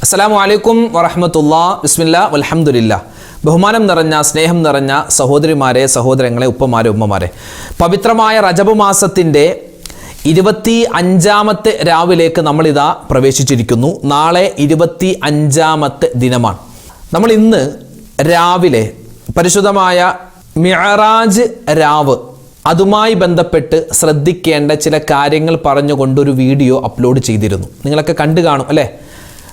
അസ്സലാമു അലൈക്കും വറഹ്മത്തുള്ളാഹി ബിസ്മില്ലാഹ് വൽഹംദുലില്ലാഹ്. ബഹുമാനം നിറഞ്ഞ സ്നേഹം നിറഞ്ഞ സഹോദരിമാരെ, സഹോദരങ്ങളെ, ഉപ്പമാരെ, ഉമ്മമാരെ, പവിത്രമായ റജബ് മാസത്തിൻ്റെ 25-ാമത്തെ രാവിലേക്ക് നമ്മളിതാ പ്രവേശിച്ചിരിക്കുന്നു. നാളെ 25-ാമത്തെ ദിനമാണ്. നമ്മൾ ഇന്ന് രാവിലെ പരിശുദ്ധമായ മിഅ്റാജ് രാവ്, അതുമായി ബന്ധപ്പെട്ട് ശ്രദ്ധിക്കേണ്ട ചില കാര്യങ്ങൾ പറഞ്ഞുകൊണ്ടൊരു വീഡിയോ അപ്ലോഡ് ചെയ്തിരുന്നു. നിങ്ങളൊക്കെ കണ്ടു കാണും അല്ലേ?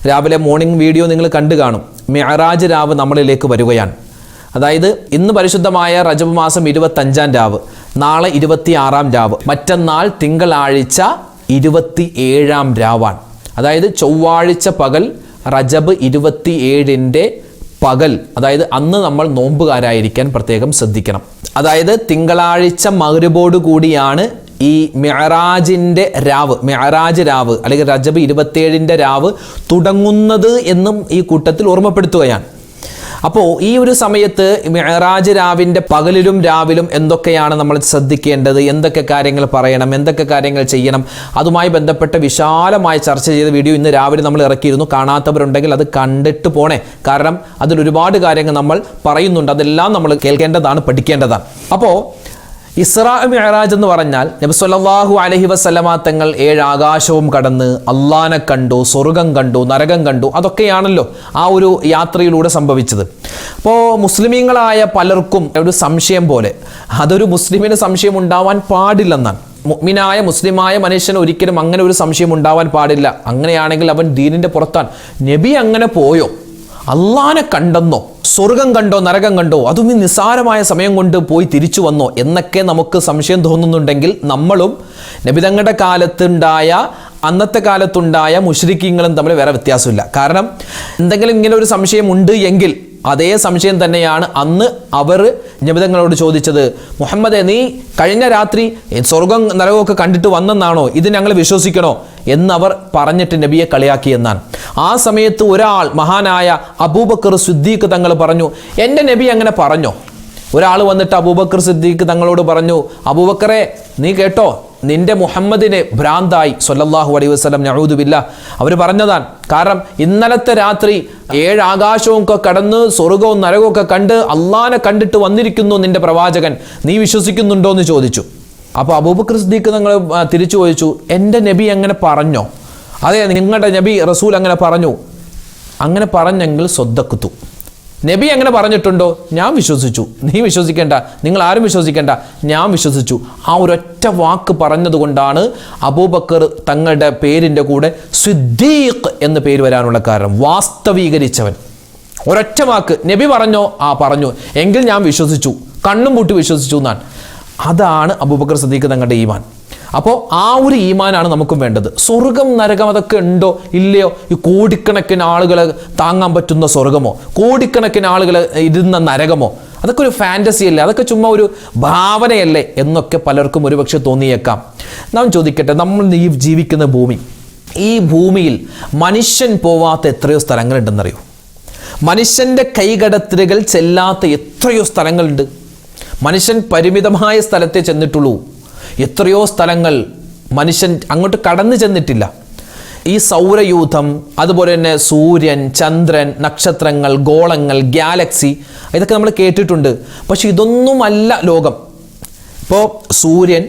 രാവിലെ മോർണിംഗ് വീഡിയോ നിങ്ങൾ കണ്ടു കാണും. മിഅ്റാജ് രാവ് നമ്മളിലേക്ക് വരികയാണ്. അതായത് ഇന്ന് പരിശുദ്ധമായ റജബ് മാസം 25-ാം രാവ്, നാളെ 26-ാം രാവ്, മറ്റന്നാൾ തിങ്കളാഴ്ച 27-ാം രാവാണ്. അതായത് ചൊവ്വാഴ്ച പകൽ, റജബ് 27-ൻ്റെ പകൽ, അതായത് അന്ന് നമ്മൾ നോമ്പുകാരായിരിക്കാൻ പ്രത്യേകം ശ്രദ്ധിക്കണം. അതായത് തിങ്കളാഴ്ച മഗ്രിബോട് കൂടിയാണ് ഈ മിഅ്റാജിൻ്റെ രാവ്, മിഅ്റാജ് രാവ് അല്ലെങ്കിൽ റജബ് 27-ൻ്റെ രാവ് തുടങ്ങുന്നത് എന്നും ഈ കൂട്ടത്തിൽ ഓർമ്മപ്പെടുത്തുകയാണ്. അപ്പോൾ ഈ ഒരു സമയത്ത് മിഅ്റാജ് രാവിൻ്റെ പകലിലും രാവിലും എന്തൊക്കെയാണ് നമ്മൾ ശ്രദ്ധിക്കേണ്ടത്, എന്തൊക്കെ കാര്യങ്ങൾ പറയണം, എന്തൊക്കെ കാര്യങ്ങൾ ചെയ്യണം, അതുമായി ബന്ധപ്പെട്ട വിശാലമായി ചർച്ച ചെയ്ത വീഡിയോ ഇന്ന് രാവിലെ നമ്മൾ ഇറക്കിയിരുന്നു. കാണാത്തവരുണ്ടെങ്കിൽ അത് കണ്ടിട്ട് പോണേ. കാരണം അതിൽ ഒരുപാട് കാര്യങ്ങൾ നമ്മൾ പറയുന്നുണ്ട്. അതെല്ലാം നമ്മൾ കേൾക്കേണ്ടതാണ്, പഠിക്കേണ്ടതാണ്. അപ്പോൾ ഇസ്രാ മിഅ്റാജ് എന്ന് പറഞ്ഞാൽ നബി സല്ലല്ലാഹു അലൈഹി വസല്ലമ തങ്ങൾ 7 ആകാശവും കടന്ന് അള്ളാനെ കണ്ടു, സ്വർഗം കണ്ടു, നരകം കണ്ടു. അതൊക്കെയാണല്ലോ ആ ഒരു യാത്രയിലൂടെ സംഭവിച്ചത്. അപ്പോൾ മുസ്ലിമീങ്ങളായ പലർക്കും ഒരു സംശയം പോലെ, അതൊരു മുസ്ലിമിന് സംശയം ഉണ്ടാവാൻ പാടില്ലെന്നാണ്. മുഅ്മിനായ മുസ്ലിമായ മനുഷ്യന് ഒരിക്കലും അങ്ങനെ ഒരു സംശയം ഉണ്ടാവാൻ പാടില്ല. അങ്ങനെയാണെങ്കിൽ അവൻ ദീനിൻ്റെ പുറത്താണ്. നബി അങ്ങനെ പോയോ? അള്ളാനെ കണ്ടെന്നോ? സ്വർഗം കണ്ടോ? നരകം കണ്ടോ? അതും ഈ നിസ്സാരമായ സമയം കൊണ്ട് പോയി തിരിച്ചു വന്നോ എന്നൊക്കെ നമുക്ക് സംശയം തോന്നുന്നുണ്ടെങ്കിൽ നമ്മളും നബിതങ്ങളുടെ കാലത്തുണ്ടായ, അന്നത്തെ കാലത്തുണ്ടായ മുശ്രിക്കീങ്ങളും തമ്മിൽ വേറെ വ്യത്യാസമില്ല. കാരണം എന്തെങ്കിലും ഇങ്ങനെ ഒരു സംശയം ഉണ്ട് എങ്കിൽ അതേ സംശയം തന്നെയാണ് അന്ന് അവർ നബിതങ്ങളോട് ചോദിച്ചത്. മുഹമ്മദേ, നീ കഴിഞ്ഞ രാത്രി സ്വർഗം നരകമൊക്കെ കണ്ടിട്ട് വന്നെന്നാണോ? ഇത് ഞങ്ങൾ വിശ്വസിക്കണോ എന്നവർ പറഞ്ഞിട്ട് നബിയെ കളിയാക്കിയെന്നാണ്. ആ സമയത്ത് ഒരാൾ, മഹാനായ അബൂബക്കർ സിദ്ദീഖ് തങ്ങൾ പറഞ്ഞു, എൻ്റെ നബി അങ്ങനെ പറഞ്ഞോ? ഒരാൾ വന്നിട്ട് അബൂബക്കർ സിദ്ദീഖ് തങ്ങളോട് പറഞ്ഞു, അബൂബക്കറെ നീ കേട്ടോ, നിന്റെ മുഹമ്മദിനെ ഭ്രാന്തായി സ്വല്ലല്ലാഹു അലൈഹി വസല്ലം, നഊദു ബില്ലാഹ്. അവർ പറഞ്ഞതാണ്. കാരണം ഇന്നലത്തെ രാത്രി 7 ആകാശവും ഒക്കെ കടന്ന് സ്വർഗവും നരകവും ഒക്കെ കണ്ട് അള്ളാനെ കണ്ടിട്ട് വന്നിരിക്കുന്നു നിന്റെ പ്രവാചകൻ, നീ വിശ്വസിക്കുന്നുണ്ടോ എന്ന് ചോദിച്ചു. അപ്പോൾ അബൂബക്കർ സിദ്ദീഖ് തങ്ങൾ തിരിച്ചു ചോദിച്ചു, എൻ്റെ നബി അങ്ങനെ പറഞ്ഞോ? അതെ, നിങ്ങളുടെ നബി റസൂൽ അങ്ങനെ പറഞ്ഞു. അങ്ങനെ പറഞ്ഞെങ്കിൽ സ്വദ്ദഖ്തു. നബി അങ്ങനെ പറഞ്ഞിട്ടുണ്ടോ? ഞാൻ വിശ്വസിച്ചു. നീ വിശ്വസിക്കേണ്ട, നിങ്ങൾ ആരും വിശ്വസിക്കേണ്ട, ഞാൻ വിശ്വസിച്ചു. ആ ഒരൊറ്റ വാക്ക് പറഞ്ഞതുകൊണ്ടാണ് അബൂബക്കർ തങ്ങളുടെ പേരിൻ്റെ കൂടെ സിദ്ദീഖ് എന്ന് പേര് വരാനുള്ള കാരണം. വാസ്തവീകരിച്ചവൻ. ഒരൊറ്റ വാക്ക് നബി പറഞ്ഞോ? ആ പറഞ്ഞു, എങ്കിൽ ഞാൻ വിശ്വസിച്ചു, കണ്ണും പൂട്ടി വിശ്വസിച്ചു എന്നാണ്. അതാണ് അബൂബക്കർ സിദ്ദീഖ് തങ്ങളുടെ ഈമാൻ. അപ്പോൾ ആ ഒരു ഈമാനാണ് നമുക്കും വേണ്ടത്. സ്വർഗം നരകം അതൊക്കെ ഉണ്ടോ ഇല്ലയോ? ഈ കോടിക്കണക്കിന് ആളുകളെ താങ്ങാൻ പറ്റുന്ന സ്വർഗമോ, കോടിക്കണക്കിന് ആളുകൾ ഇരുന്ന നരകമോ, അതൊക്കെ ഒരു ഫാൻറ്റസി അല്ലേ? അതൊക്കെ ചുമ്മാ ഒരു ഭാവനയല്ലേ എന്നൊക്കെ പലർക്കും ഒരുപക്ഷെ തോന്നിയേക്കാം. നാം ചോദിക്കട്ടെ, നമ്മൾ ഈ ജീവിക്കുന്ന ഭൂമി, ഈ ഭൂമിയിൽ മനുഷ്യൻ പോവാത്ത എത്രയോ സ്ഥലങ്ങളുണ്ടെന്നറിയോ? മനുഷ്യൻ്റെ കൈകടത്തലുകൾ ചെല്ലാത്ത എത്രയോ സ്ഥലങ്ങളുണ്ട്. മനുഷ്യൻ പരിമിതമായ സ്ഥലത്തെ ചെന്നിട്ടുള്ളൂ. എത്രയോ സ്ഥലങ്ങൾ മനുഷ്യൻ അങ്ങോട്ട് കടന്നു ചെന്നിട്ടില്ല. ഈ സൗരയൂഥം, അതുപോലെ തന്നെ സൂര്യൻ, ചന്ദ്രൻ, നക്ഷത്രങ്ങൾ, ഗോളങ്ങൾ, ഗാലക്സി, ഇതൊക്കെ നമ്മൾ കേട്ടിട്ടുണ്ട്. പക്ഷെ ഇതൊന്നുമല്ല ലോകം. ഇപ്പോൾ സൂര്യൻ,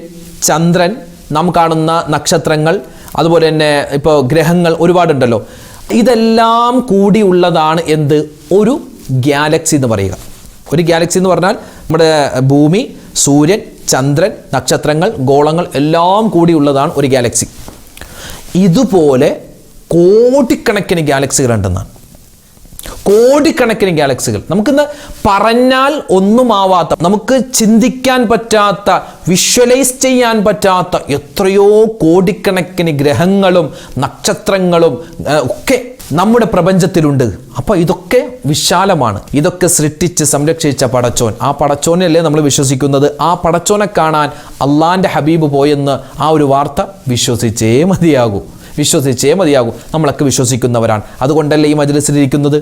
ചന്ദ്രൻ, നാം കാണുന്ന നക്ഷത്രങ്ങൾ, അതുപോലെ തന്നെ ഇപ്പോൾ ഗ്രഹങ്ങൾ ഒരുപാടുണ്ടല്ലോ. ഇതെല്ലാം കൂടിയുള്ളതാണ് എന്ത്? ഒരു ഗാലക്സി എന്ന് പറയുക. ഒരു ഗാലക്സി എന്ന് പറഞ്ഞാൽ നമ്മുടെ ഭൂമി, സൂര്യൻ, ചന്ദ്രൻ, നക്ഷത്രങ്ങൾ, ഗോളങ്ങൾ എല്ലാം കൂടിയുള്ളതാണ് ഒരു ഗാലക്സി. ഇതുപോലെ കോടിക്കണക്കിന് ഗാലക്സികളുണ്ടെന്നാണ്. കോടിക്കണക്കിന് ഗാലക്സികൾ. നമുക്കിന്ന് പറഞ്ഞാൽ ഒന്നുമാവാത്ത, നമുക്ക് ചിന്തിക്കാൻ പറ്റാത്ത, വിഷ്വലൈസ് ചെയ്യാൻ പറ്റാത്ത എത്രയോ കോടിക്കണക്കിന് ഗ്രഹങ്ങളും നക്ഷത്രങ്ങളും ഒക്കെ നമ്മുടെ പ്രപഞ്ചത്തിലുണ്ട്. അപ്പോൾ ഇതൊക്കെ വിശാലമാണ്. ഇതൊക്കെ സൃഷ്ടിച്ച് സംരക്ഷിച്ച പടച്ചോൻ, ആ പടച്ചോനല്ലേ നമ്മൾ വിശ്വസിക്കുന്നത്. ആ പടച്ചോനെ കാണാൻ അള്ളാൻ്റെ ഹബീബ് പോയെന്ന് ആ ഒരു വാർത്ത വിശ്വസിച്ചേ മതിയാകൂ. നമ്മളൊക്കെ വിശ്വസിക്കുന്നവരാണ്. അതുകൊണ്ടല്ലേ ഈ മജ്‌ലിസിലിരിക്കുന്നത്.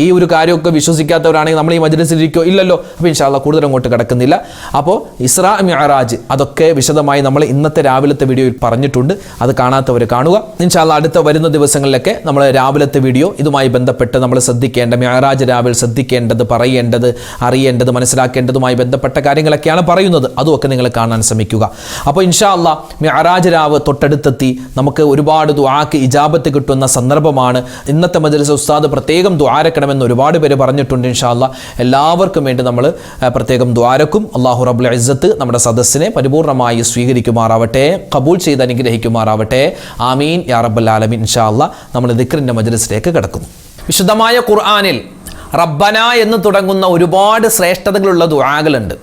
ഈ ഒരു കാര്യമൊക്കെ വിശ്വസിക്കാത്തവരാണെങ്കിൽ നമ്മൾ ഈ മജ്‌ലിസിലിരിക്കോ ഇല്ലല്ലോ. അപ്പോൾ ഇൻഷാ അല്ലാഹ് കൂടുതൽ അങ്ങോട്ട് കിടക്കുന്നില്ല. അപ്പോൾ ഇസ്രാ മിഅ്റാജ് അതൊക്കെ വിശദമായി നമ്മൾ ഇന്നത്തെ രാവിലത്തെ വീഡിയോയിൽ പറഞ്ഞിട്ടുണ്ട്. അത് കാണാത്തവർ കാണുക. ഇൻഷാ അല്ലാഹ് അടുത്ത വരുന്ന ദിവസങ്ങളിലൊക്കെ നമ്മൾ രാവിലത്തെ വീഡിയോ ഇതുമായി ബന്ധപ്പെട്ട് നമ്മൾ ശ്രദ്ധിക്കേണ്ട മിഅ്റാജ് രാവിലെ ശ്രദ്ധിക്കേണ്ടത്, പറയേണ്ടത്, അറിയേണ്ടത്, മനസ്സിലാക്കേണ്ടതുമായി ബന്ധപ്പെട്ട കാര്യങ്ങളൊക്കെയാണ് പറയുന്നത്. അതുമൊക്കെ നിങ്ങൾ കാണാൻ ശ്രമിക്കുക. അപ്പോൾ ഇൻഷാ അല്ലാഹ് മിഅ്റാജ് രാവ് തൊട്ടടുത്തെത്തി. നമുക്ക് ഒരുപാട് ദുആക്ക് ഇജാബത്ത് കിട്ടുന്ന സന്ദർഭമാണ്. ഇന്നത്തെ മജ്‌ലിസ് ഉസ്താദ് പ്രത്യേകം ദുആരക്കണമെന്ന് ഒരുപാട് പേര് പറഞ്ഞിട്ടുണ്ട്. ഇൻഷാ അല്ലാഹ് എല്ലാവർക്കും വേണ്ടി നമ്മൾ പ്രത്യേകം ദുആരക്കും. അല്ലാഹു റബ്ബുൽ ഇസ്സത്ത് നമ്മുടെ സദസ്സിനെ പരിപൂർണമായി സ്വീകരിക്കുമാറാവട്ടെ, ഖബൂൽ ചെയ്ത് അനുഗ്രഹിക്കുമാറാവട്ടെ. ആമീൻ യാ റബ്ബൽ ആലമീൻ. ഇൻഷാ അല്ലാഹ് നമ്മൾ ദിക്റിന്റെ മജ്‌ലിസിലേക്ക് കടക്കുന്നു. വിശുദ്ധമായ ഖുർആനിൽ റബ്ബന എന്ന് തുടങ്ങുന്ന ഒരുപാട് ശ്രേഷ്ഠതകളുള്ള ദുആകളുണ്ട്.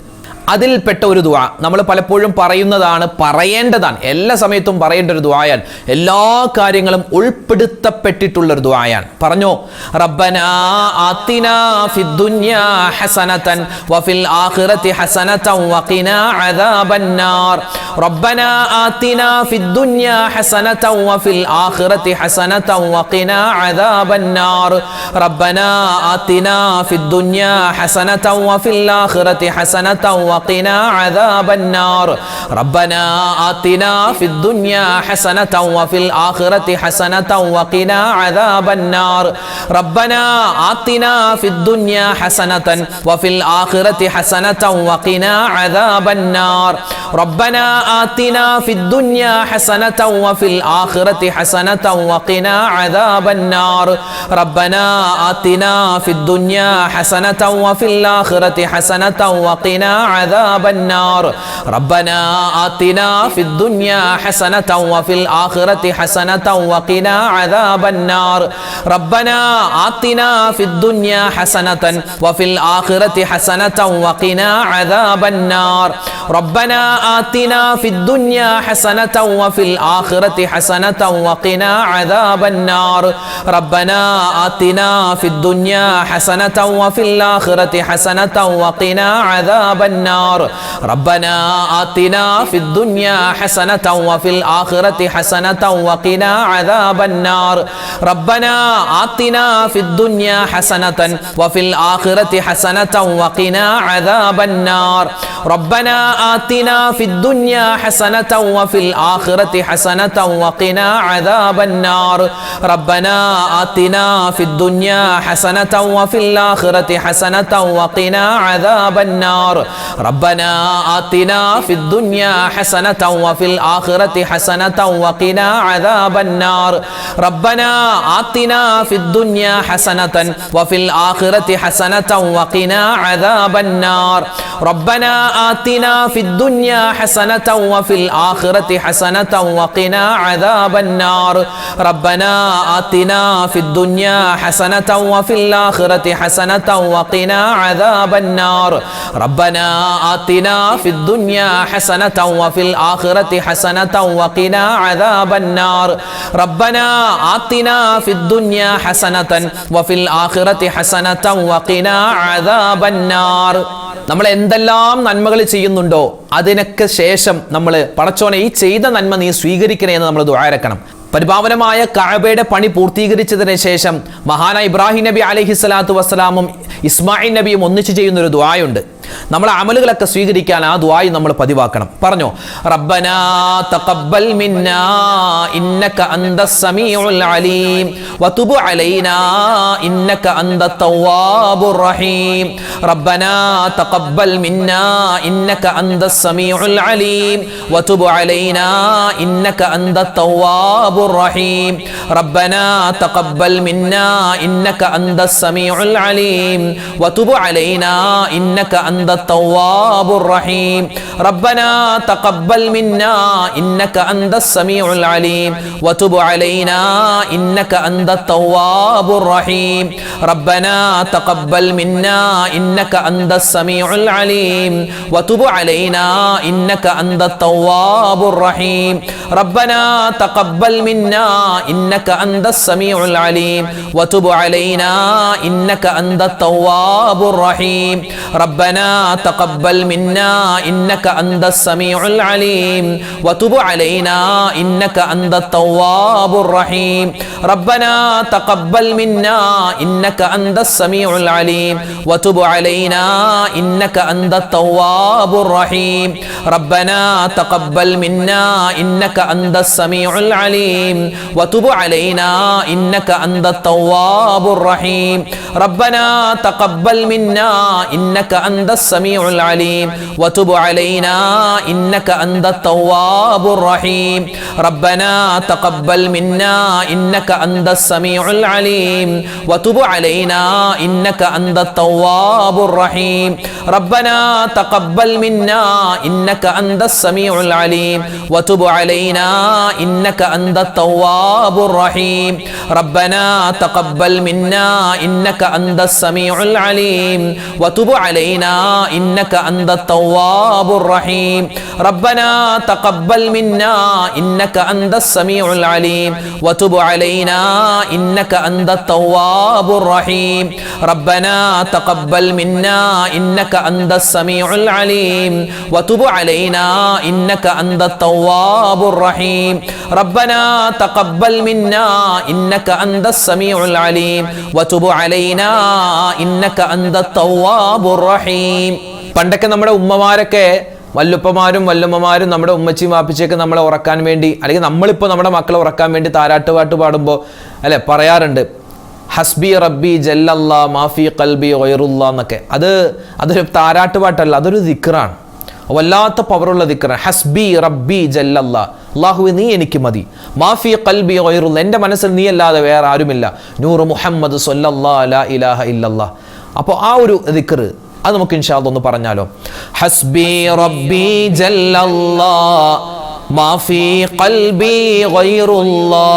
അതിൽപ്പെട്ട ഒരു ദുആ നമ്മൾ പലപ്പോഴും പറയുന്നതാണ്, പറയേണ്ടതാണ്, എല്ലാ സമയത്തും പറയേണ്ട ഒരു ദുആയാണ്, എല്ലാ കാര്യങ്ങളും ഉൾപ്പെടുത്തപ്പെട്ടിട്ടുള്ളൊരു ദുആയാണ്. പറഞ്ഞോ, റബ്ബനാ ആതിനാ ഫിദ്ദുനിയാ ഹസനതൻ വഫിൽ ആഖിറതി ഹസനതൻ വഖിനാ അദാബന്നാർ. റബ്ബനാ ആതിനാ ഫിദ്ദുനിയാ ഹസനതൻ വഫിൽ ആഖിറതി ഹസനതൻ വഖിനാ അദാബന്നാർ. റബ്ബനാ ആതിനാ ഫിദ്ദുനിയാ ഹസനതൻ വഫിൽ ആഖിറതി ഹസനതൻ وقنا عذاب النار. ربنا آتنا في الدنيا حسنة وفي الآخرة حسنة وقنا عذاب النار. ربنا آتنا في الدنيا حسنة وفي الآخرة حسنة وقنا عذاب النار. ربنا آتنا في الدنيا حسنة وفي الآخرة حسنة وقنا عذاب النار. ربنا آتنا في الدنيا حسنة وفي الآخرة حسنة وقنا عذاب النار. ربنا آتنا في الدنيا حسنة وفي الآخرة حسنة وقنا عذاب النار. ربنا آتنا في الدنيا حسنة وفي الآخرة حسنة وقنا عذاب النار. ربنا آتنا في الدنيا حسنة وفي الآخرة حسنة وقنا عذاب النار. ربنا آتنا في الدنيا حسنة وفي الآخرة حسنة وقنا عذاب النار. ربنا آتنا في الدنيا حسنة وفي الآخرة حسنة وقنا عذاب النار. ربنا آتنا في الدنيا حسنة وفي الآخرة حسنة وقنا عذاب النار. ربنا آتنا في الدنيا حسنة وفي الآخرة حسنة وقنا عذاب النار. ربنا آتنا في الدنيا حسنة وفي الآخرة حسنة وقنا عذاب النار. ربنا آتنا في الدنيا حسنة وفي الآخرة حسنة وقنا عذاب النار. ربنا آتنا في الدنيا حسنة وفي الآخرة حسنة وقنا عذاب النار. ربنا آتنا في الدنيا حسنة وفي الآخرة حسنة وقنا عذاب النار. ربنا آتنا في الدنيا حسنة وفي الآخرة حسنة وقنا عذاب النار. ربنا آتنا في الدنيا حسنة وفي الآخرة حسنة وقنا عذاب النار. ربنا آتنا في الدنيا حسنة وفي الآخرة حسنة وقنا عذاب النار. നമ്മൾ എന്തെല്ലാം നന്മകൾ ചെയ്യുന്നുണ്ടോ അതിനൊക്കെ ശേഷം നമ്മൾ പടച്ചോനെ ഈ ചെയ്ത നന്മ നീ സ്വീകരിക്കണേ എന്ന് നമ്മൾ ദുആരക്കണം. പരിപാവനമായ കഅബയുടെ പണി പൂർത്തീകരിച്ചതിന് ശേഷം മഹാനായ ഇബ്രാഹിം നബി അലൈഹിസ്സലാത്തു വസ്സലാമും ഇസ്മായിൽ നബിയും ഒന്നിച്ച് ചെയ്യുന്നൊരു ദുആയുണ്ട്. നമ്മളെ അമലുകളൊക്കെ സ്വീകരിക്കാൻ ആ ദുആയി നമ്മൾ പതിവാക്കണം. പറഞ്ഞോ, റബ്ബനാ തഖബ്ബൽ മിന്നാ ഇന്നക അന്തസ് സമീഉൽ അലീം വതുബ് അലൈനാ ഇന്നക അന്തത് തവ്വാബുർ റഹീം. റബ്ബനാ തഖബ്ബൽ മിന്നാ ഇന്നക അന്തസ് സമീഉൽ അലീം വതുബ് അലൈനാ ഇന്നക അന്തത് തവ്വാബുർ റഹീം. റബ്ബനാ തഖബ്ബൽ മിന്നാ ഇന്നക അന്തസ് സമീഉൽ അലീം വതുബ് അലൈനാ ഇന്നക أنت التواب الرحيم. ربنا تقبل منا إنك أنت السميع العليم وتب علينا إنك أنت التواب الرحيم. ربنا تقبل منا إنك أنت السميع العليم وتب علينا إنك أنت التواب الرحيم. ربنا تقبل منا إنك أنت السميع العليم وتب علينا إنك أنت التواب الرحيم. ربنا തഖബ്ബൽ മിന്നാ ഇന്നക അന്തസ് സമീഉൽ അലീം വതുബ് അലൈനാ ഇന്നക അന്തത് തവ്വാബുർ റഹീം. റബ്ബനാ തഖബ്ബൽ മിന്നാ ഇന്നക അന്തസ് സമീഉൽ അലീം വതുബ് അലൈനാ ഇന്നക അന്തത് തവ്വാബുർ റഹീം. റബ്ബനാ തഖബ്ബൽ മിന്നാ ഇന്നക അന്തസ് സമീഉൽ അലീം വതുബ് അലൈനാ ഇന്നക അന്തത് തവ്വാബുർ റഹീം. റബ്ബനാ തഖബ്ബൽ മിന്നാ ഇന്നക അന്തസ് സമീഉൽ അലീം വതുബ് അലൈനാ ഇന്നക അന്തത് തവ്വാബുർ റഹീം. റബ്ബനാ തഖബ്ബൽ മിന്നാ ഇന്നക അന്തസ് സമീഉൽ അലീം വതുബ് അലൈനാ ഇന്നക അന്തത് തവ്വാബുർ റഹീം. റബ്ബനാ തഖബ്ബൽ മിന്നാ ഇന്നക അന്തസ് സമീഉൽ അലീം വതുബ് അലൈനാ ഇന്നക അന്തത് തവ്വാബുർ റഹീം. റബ്ബനാ തഖബ്ബൽ മിന്നാ ഇന്നക അന്തസ് സമീഉൽ അലീം വതുബ് അലൈനാ ഇന്നക അന്തത് തവ്വാബുർ റഹീം. റബ്ബനാ തഖബ്ബൽ മിന്നാ ഇന്നക അന്തസ് സമീഉൽ അലീം വതുബ് അലൈനാ ഇന്നക അന്തത് തവ്വാബുർ റഹീം. റബ്ബനാ തഖബ്ബൽ മിന്നാ ഇന്നക അന്തസ് സമീഉൽ അലീം വതുബ് അലൈനാ ഇന്നക അന്തത് തവ്വാബുർ റഹീം. റബ്ബനാ തഖബ്ബൽ മിന്നാ ഇന്നക അന്തസ് സമീഉൽ അലീം വതുബ് അലൈനാ ഇന്നക അന്തത് തവ്വാബുർ റഹീം. പണ്ടൊക്കെ നമ്മുടെ ഉമ്മമാരൊക്കെ വല്ലുപ്പമാരും വല്ലുമ്മമാരും നമ്മുടെ ഉമ്മച്ചിയും വാപ്പിച്ചൊക്കെ നമ്മളെ ഉറക്കാൻ വേണ്ടി, അല്ലെങ്കിൽ നമ്മളിപ്പോൾ നമ്മുടെ മക്കളെ ഉറക്കാൻ വേണ്ടി താരാട്ടുപാട്ട് പാടുമ്പോൾ അല്ലെ പറയാറുണ്ട്, ഹസ്ബി റബ്ബി ജല്ലല്ലാ മാഫി ഖൽബി ഗൈറുല്ലാ എന്നൊക്കെ. അതൊരു താരാട്ടുപാട്ടല്ല, അതൊരു ദിക്റാണ്, വല്ലാത്ത പവറുള്ള ദിക്റാണ്. ഹസ്ബി റബ്ബി ജല്ലല്ലാ, അല്ലാഹുവേ നീ എനിക്ക് മതി, മാഫി ഖൽബി ഗൈറുല്ലാ, എൻ്റെ മനസ്സിൽ നീ അല്ലാതെ വേറെ ആരുമില്ല, നൂറ് മുഹമ്മദ് സ്വല്ലല്ലാഹു ലാ ഇലാഹ ഇല്ലല്ലാ. അപ്പോൾ ആ ഒരു ദിക്ർ അത് നമുക്ക് ഇൻഷാ അല്ലാഹ് ഒന്ന് പറഞ്ഞാലോ. ഹസ്ബി റബ്ബി ജല്ലല്ലാ മാഫി ഖൽബി ഗൈറുല്ലാ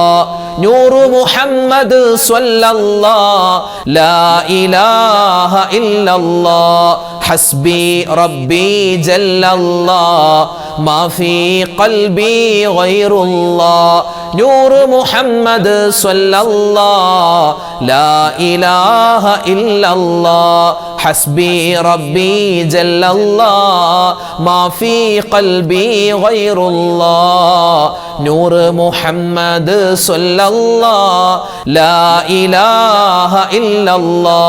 നൂറു മുഹമ്മദ് സ്വല്ലല്ലാഹു ലാ ഇലാഹ ഇല്ലല്ലാ. ഹസ്ബി റബ്ബി ജല്ലല്ലാ മാഫി ഖൽബി ഗൈറുല്ലാ നൂറു മുഹമ്മദ് സ്വല്ലല്ലാഹു ലാ ഇലാഹ ഇല്ലല്ലാ. ഹസ്ബി റബ്ബി ജല്ലല്ലാ മാഫി ഖൽബി ഗൈറുല്ലാ നൂറ് മുഹമ്മദ് സ്വല്ലല്ലാഹു ലാ ഇലാഹ ഇല്ലല്ലാ.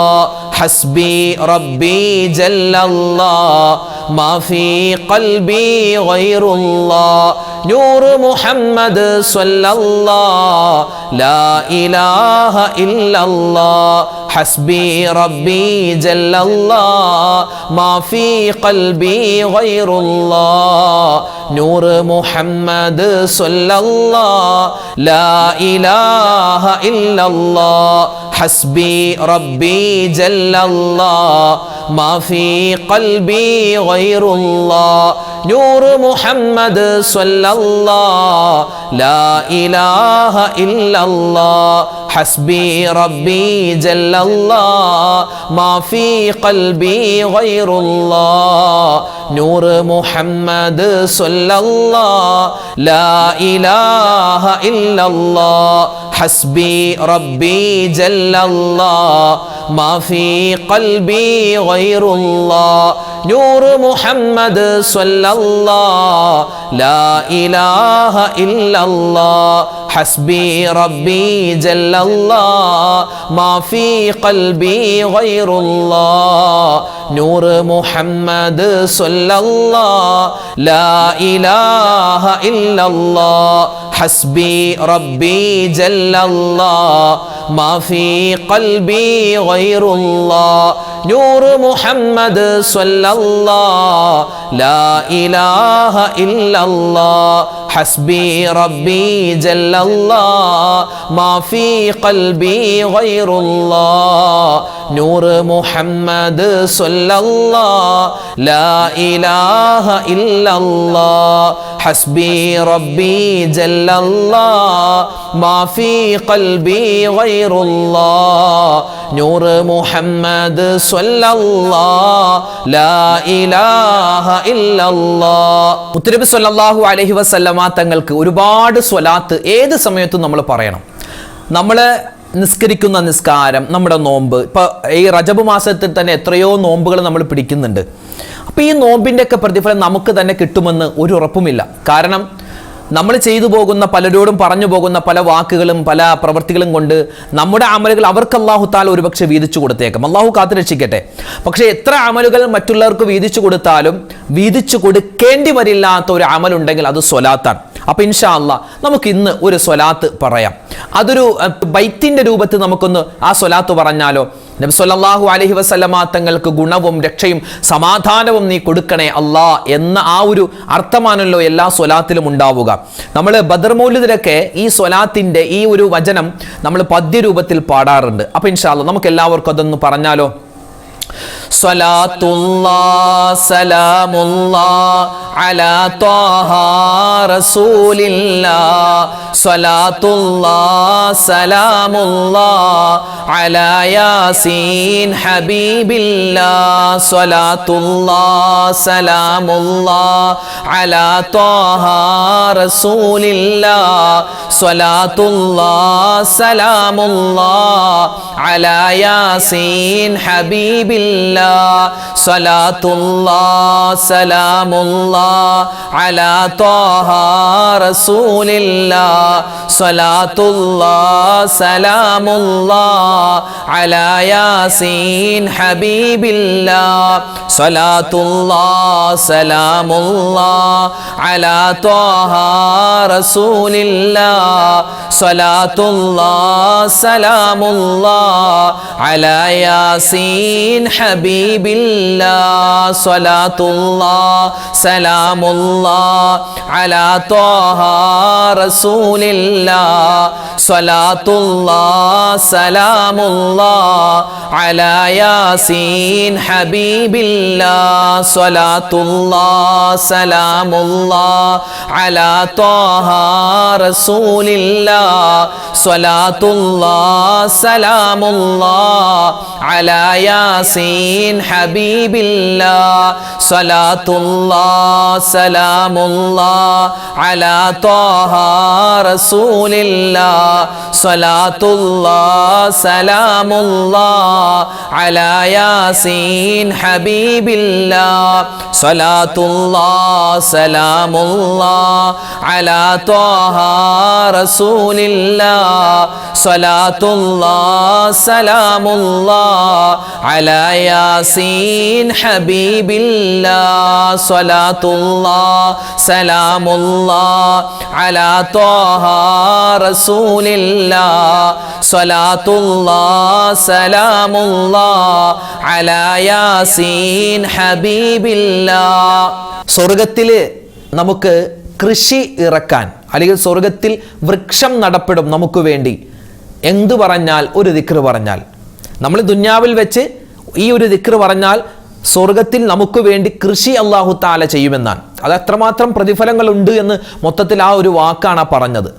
ഹസ്ബി റബ്ബി ജല്ലല്ലാ മാഫി ഖൽബി ഗൈറുല്ലാ നൂറ് മുഹമ്മദ് സ്വല്ലല്ലാഹു ലാ ഇലാഹ ഇല്ലല്ലാ. ഹസ്ബി റബ്ബി ജല്ലല്ലാ മാഫി ഖൽബി ഗൈറുല്ലാ നൂറ് മുഹമ്മദ് സ്വല്ലല്ലാഹു ലാ ഇലാഹ ഇല്ലല്ലാ. ഹസ്ബി റബ്ബി ജല്ലല്ലാ മാഫി ഖൽബി ഗൈറുല്ലാ നൂറ് മുഹമ്മദ് സ്വല്ലല്ലാഹു ലാ ഇലാഹ ഇല്ലല്ലാ. ഹസ്ബി റബ്ബി ജല്ലല്ലാ മാഫി ഖൽബി ഗൈറുല്ലാ നൂറ് മുഹമ്മദ് സ്വല്ലല്ലാഹു ലാ ഇലാഹ ഇല്ലല്ലാ. ഹസ്ബി റബ്ബി ജല്ലല്ലാ മാഫി ഖൽബി ഗൈറുല്ലാ നൂറ് മുഹമ്മദ് സ്വല്ലല്ലാഹു ലാ ഇലാഹ ഇല്ലല്ലാ. ഹസ്ബി റബ്ബി ജല്ലല്ലാ മാഫി ഖൽബി ഗൈറുല്ലാ നൂറ് മുഹമ്മദ് സ്വല്ലല്ലാഹു ലാ ഇലാഹ ഇല്ലല്ലാ. ഹസ്ബി റബ്ബി ജല്ലല്ലാ മാഫി ഖൽബി ഗൈറുല്ലാ നൂറ് മുഹമ്മദ് സ്വല്ലല്ലാഹു ലാ ഇലാഹ ഇല്ലല്ലാ. ഹസ്ബി റബ്ബി ജല്ലല്ലാ മാഫി ഖൽബി ഗൈറുല്ലാ നൂറ് മുഹമ്മദ് സ്വല്ലല്ലാഹു ലാ ഇലാഹ ഇല്ലല്ലാ. ഹസ്ബി റബ്ബി ജല്ലല്ലാ മാഫി ഖൽബി ഗൈറുല്ലാ നൂറ് മുഹമ്മദ് സ്വല്ലല്ലാഹു ലാ ഇലാഹ ഇല്ലല്ലാ. മുത്തുനബി സ്വല്ലല്ലാഹു അലൈഹി വസല്ലമ തങ്ങൾക്ക് ഒരുപാട് സ്വലാത്ത് ഏത് സമയത്തും നമ്മൾ പറയണം. നമ്മൾ നിസ്കരിക്കുന്ന നിസ്കാരം, നമ്മുടെ നോമ്പ്, ഇപ്പോൾ ഈ റജബ് മാസത്തിൽ തന്നെ എത്രയോ നോമ്പുകൾ നമ്മൾ പിടിക്കുന്നുണ്ട്. അപ്പോൾ ഈ നോമ്പിൻ്റെയൊക്കെ പ്രതിഫലം നമുക്ക് തന്നെ കിട്ടുമെന്ന് ഒരു ഉറപ്പുമില്ല. കാരണം നമ്മൾ ചെയ്തു പോകുന്ന, പലരോടും പറഞ്ഞു പോകുന്ന പല വാക്കുകളും പല പ്രവൃത്തികളും കൊണ്ട് നമ്മുടെ അമലുകൾ അവർക്ക് അല്ലാഹു തആല ഒരുപക്ഷെ വീതിച്ചു കൊടുത്തേക്കാം. അല്ലാഹു കാത്തു രക്ഷിക്കട്ടെ. പക്ഷേ എത്ര അമലുകൾ മറ്റുള്ളവർക്ക് വീതിച്ചു കൊടുത്താലും വീതിച്ചു കൊടുക്കേണ്ടി വരില്ലാത്ത ഒരു അമലുണ്ടെങ്കിൽ അത് സ്വലാത്താണ്. അപ്പോൾ ഇൻഷാ അല്ലാഹ് നമുക്ക് ഇന്ന് ഒരു സ്വലാത്ത് പറയാം. അതൊരു ബൈത്തിൻ്റെ രൂപത്തിൽ നമുക്കൊന്ന് ആ സ്വലാത്ത് പറഞ്ഞാലോ? നബി സല്ലല്ലാഹു അലൈഹി വസല്ലമ തങ്ങൾക്ക് ഗുണവും രക്ഷയും സമാധാനവും നീ കൊടുക്കണേ അല്ലാ എന്ന ആ ഒരു അർത്ഥമാണല്ലോ എല്ലാ സ്വലാത്തിലും ഉണ്ടാവുക. നമ്മൾ ബദർ മൗലിദിലൊക്കെ ഈ സ്വലാത്തിൻ്റെ ഈ ഒരു വചനം നമ്മൾ പദ്യരൂപത്തിൽ പാടാറുണ്ട്. അപ്പോൾ ഇൻഷാ അല്ലാഹ് നമുക്ക് എല്ലാവർക്കും അതൊന്ന് പറഞ്ഞാലോ? സ്വലാത്തുല്ലാഹ് സലാമുല്ലാഹ് അലാ ത്വാഹ റസൂലില്ലാഹ് സ്വലാത്തുല്ലാഹ് സലാമുല്ലാഹ് അലാ യാസീൻ ഹബീബില്ലാഹ് സ്വലാത്തുല്ലാഹ് സലാമുല്ലാഹ് അലാ ത്വാഹ റസൂലില്ലാഹ് സ്വലാത്തുല്ലാഹ് സലാമുല്ലാഹ് അലാ യാസീൻ ഹബീബില്ലാഹ് സ്വലാത്തുല്ലാഹ് സലാമുല്ലാഹ് അലാ ത്വാഹ റസൂലില്ലാഹ് സ്വലാത്തുല്ലാഹ് സലാമുല്ലാഹ് അലാ യാസീൻ ഹബീബില്ലാഹ് സ്വലാത്തുല്ലാഹ് സലാമുല്ലാഹ് അലാ ത്വാഹ റസൂലില്ലാഹ് സ്വലാത്തുല്ലാഹ് സലാമുല്ലാഹ് അലാ യാസീൻ ഹബീബില്ലാഹ് സ്വലാത്തുല്ലാഹ് സലാമുല്ലാഹ് അലാ ത്വാഹ റസൂലില്ലാഹ് സ്വലാത്തുല്ലാഹ് സലാമുല്ലാഹ് അലാ യാസീൻ ഹബീബില്ലാഹ് സ്വലാത്തുല്ലാഹ് സലാമുല്ലാഹ് അലാ ത്വാഹ റസൂലില്ലാഹ് സ്വലാത്തുല്ലാഹ് സലാമുല്ലാഹ് അലാ യാസീൻ ഹബീബില്ലാഹ് സ്വലാത്തുല്ലാഹ് സലാമുല്ലാഹ് അലാ ത്വാഹ റസൂലില്ലാഹ് സ്വലാത്തുല്ലാഹ് സലാമുല്ലാഹ് അലാ യാസീൻ ഹബീബില്ലാഹ് സ്വലാത്തുല്ലാഹ് സലാമുല്ലാഹ് അലാ ത്വാഹ റസൂലില്ലാഹ് സ്വലാത്തുല്ലാഹ് സലാമുല്ലാഹ് അലാ യാസീൻ ഹബീബില്ലാഹ് സ്വലാത്തുല്ലാഹ് സലാമുല്ലാഹ് അലാ ത്വാഹ റസൂലില്ലാഹ് സ്വലാത്തുല്ലാഹ് സലാമുല്ലാഹ് അലാ യാസീൻ ഹബീബില്ലാഹ്. സ്വർഗത്തിൽ നമുക്ക് കൃഷി ഇറക്കാൻ, അല്ലെങ്കിൽ സ്വർഗത്തിൽ വൃക്ഷം നടപ്പെടും നമുക്ക് വേണ്ടി. എന്തു പറഞ്ഞാൽ ഒരു ദിക്ർ പറഞ്ഞാൽ, നമ്മൾ ദുന്യാവിൽ വെച്ച് ഈ ഒരു ദിക്ർ പറഞ്ഞാൽ സ്വർഗത്തിൽ നമുക്ക് വേണ്ടി കൃഷി അല്ലാഹു തആല ചെയ്യുമെന്നാണ്. അത് എത്രമാത്രം പ്രതിഫലങ്ങളുണ്ട് എന്ന് മൊത്തത്തിൽ ആ ഒരു വാക്കാണ് പറഞ്ഞത്.